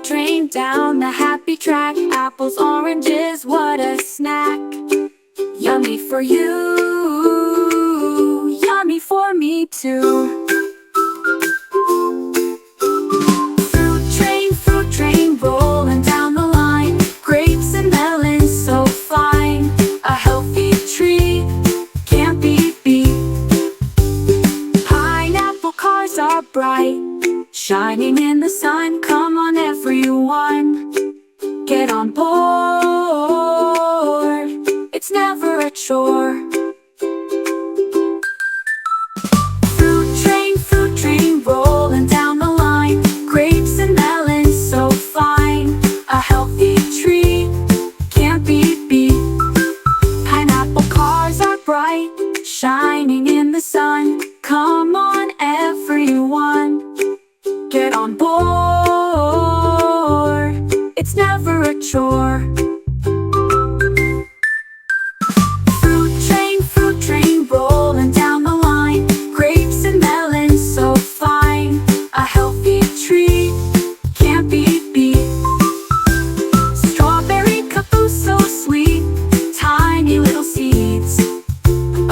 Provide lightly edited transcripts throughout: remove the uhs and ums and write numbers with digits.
train down the happy track. Apples, oranges, what a snack. Yummy for you, yummy for me too. Fruit train, rolling down the line. Grapes and melons, so fine. A healthy tree, can't be beat. Pineapple cars are bright, shining in the sun. Come on everyone, get on board. It's never a chore. Fruit train, rolling down the line. Grapes and melons, so fine. A healthy tree, can't be beat. Pineapple cars are bright, shining in the sun. Come on everyone, get on board. It's never a chore. Fruit train, rolling down the line. Grapes and melons, so fine. A healthy tree, can't be beat. Strawberry caboose, so sweet. Tiny little seeds,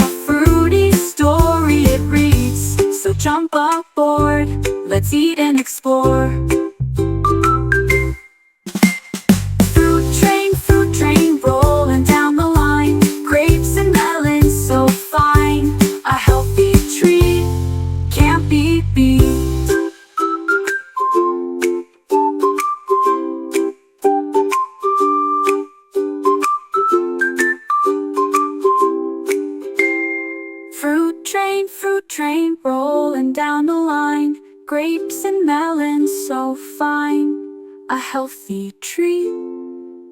a fruity story it reads. So jump aboard, let's eat and explore. Fruit train, rolling down the line. Grapes and melons, so fine. A healthy tree, can't be beat. Fruit train, rolling down the line. Grapes and melons, so fine. A healthy tree,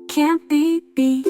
can't be beat.